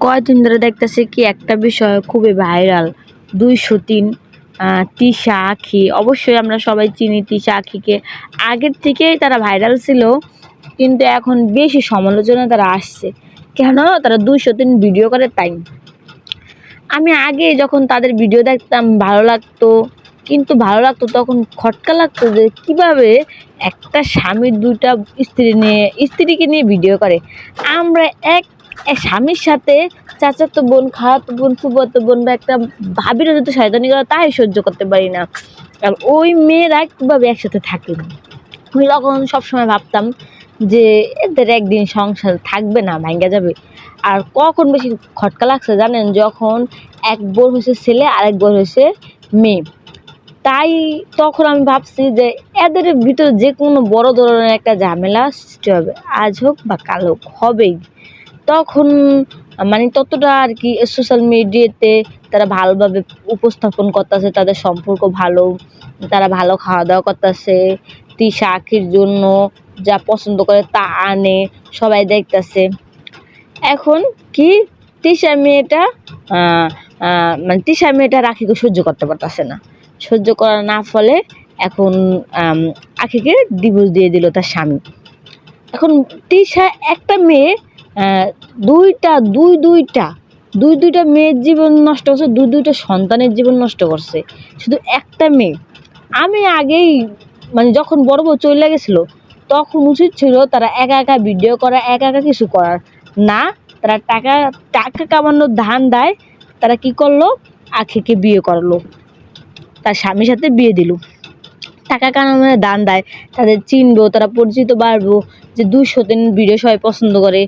কয়দিন ধরে দেখতেছি কি একটা বিষয় খুবই ভাইরাল। ২০৩ তিশা আখি, অবশ্যই আমরা সবাই চিনি তিশা আখিকে। আগের থেকেই তারা ভাইরাল ছিল, কিন্তু এখন বেশি সমালোচনায় তারা আসছে। কেন? তারা ২০৩ ভিডিও করে তাই। আমি আগে যখন তাদের ভিডিও দেখতাম ভালো লাগতো, কিন্তু ভালো লাগতো তখন খটকা লাগতো যে কীভাবে একটা স্বামীর ২টা স্ত্রীকে নিয়ে ভিডিও করে। আমরা এক স্বামীর সাথে চাচাতো বোন, খালাতো বোন, ফুফাতো বোন বা একটা ভাবিরও যদি শয়তানি করে তাই সহ্য করতে পারি না। আর ওই মেয়েরা কীভাবে একসাথে থাকে। আমি তখন সবসময় ভাবতাম যে এদের একদিন সংসার থাকবে না, ভাঙ্গা যাবে। আর কখন বেশি খটকা লাগছে জানেন? যখন এক বোর হয়েছে ছেলে আর এক বোর হয়েছে মেয়ে। তাই তখন আমি ভাবছি যে এদের ভিতরে যে কোনো বড় ধরনের একটা ঝামেলা সৃষ্টি হবে, আজ হোক বা কাল হোক, হবেই। তখন মানে ততটা আর কি সোশ্যাল মিডিয়াতে তারা ভালোভাবে উপস্থাপন করতেছে, তাদের সম্পর্ক ভালো, তারা ভালো খাওয়া দাওয়া করতেছে, তিশা আখির জন্য যা পছন্দ করে তা আনে, সবাই দেখতেছে। এখন কি তিশা মেয়েটা রাখিকে সহ্য করতে পারতেছে না। সহ্য করা না ফলে এখন আখিকে ডিভোর্স দিয়ে দিল তার স্বামী। এখন তিশা একটা মেয়ে দুইটা মেয়ের জীবন নষ্ট করছে, দুইটা সন্তানের জীবন নষ্ট করছে, শুধু একটা মেয়ে। আমি আগেই মানে যখন বড় বউ চলে গেছিল তখন উচিত ছিল তারা একা একা ভিডিও করা, একা একা কিছু করার না। তারা টাকা কামানোর ধান দেয়, তারা কি করলো? আখিকে বিয়ে করলো, তার স্বামীর সাথে বিয়ে দিল। টাকা কামানোর দান দেয়, তাদের চিনবো, তারা পরিচিত বাড়বো, যে ২০০ ভিডিও সবাই পছন্দ করে।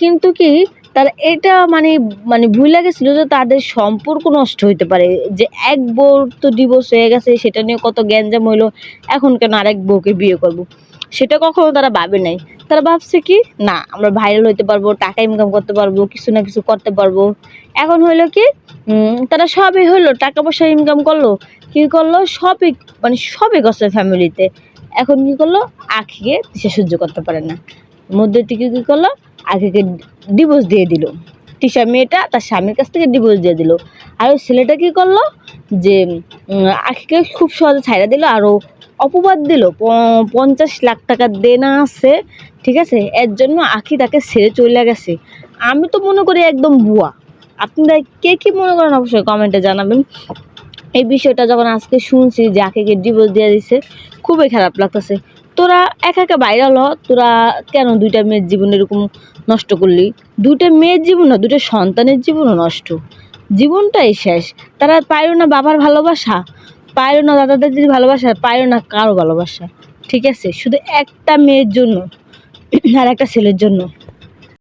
কিন্তু কি তারা এটা মানে ভুলে গেছিল যে তাদের সম্পর্ক নষ্ট হইতে পারে। যে এক বউর তো ডিভোর্স হয়ে গেছে, সেটা নিয়ে কত গ্যাঞ্জাম হইলো, এখন কেন আরেক বউকে বিয়ে করব, সেটা কখনো তারা ভাবে নাই। তারা ভাবছে কি না আমরা ভাইরাল হইতে পারবো, টাকা ইনকাম করতে পারবো, কিছু না কিছু করতে পারবো। এখন হইলো কি তারা সবই হইলো, টাকা পয়সা ইনকাম করলো, কী করলো, সবই করছে ফ্যামিলিতে। এখন কী করলো? আখিকে সে সহ্য করতে পারে না, মধ্যে থেকে কী করলো? আখিকে ডিভোর্স দিয়ে দিল। তিশা মেয়েটা তার স্বামীর কাছ থেকে ডিভোর্স দিয়ে দিল। আর ওই ছেলেটা কী করলো? যে আখিকে খুব সহজে ছাইড়া দিল, আরও অপবাদ দিল ৫০ লাখ টাকা দেনা আছে, ঠিক আছে? এর জন্য আখি তাকে ছেড়ে চলে গেছে। আমি তো মনে করি একদম ভুয়া। আপনারা কে কী মনে করেন অবশ্যই কমেন্টে জানাবেন। এই বিষয়টা যখন আজকে শুনছি যে আখিকে ডিভোর্স দিয়ে দিছে, খুবই খারাপ লাগতেছে। তোরা একা একা ভাইরাল হ, তোরা কেন ২টা মেয়ের জীবন এরকম নষ্ট করলি? ২টা মেয়ের জীবন না, ২টা সন্তানের জীবনও নষ্ট, জীবনটাই শেষ। তারা পাইলো না বাবার ভালোবাসা, পাইলো না দাদা দাদির ভালোবাসা, পাইলো না কারো ভালোবাসা, ঠিক আছে? শুধু একটা মেয়ের জন্য আর একটা ছেলের জন্য।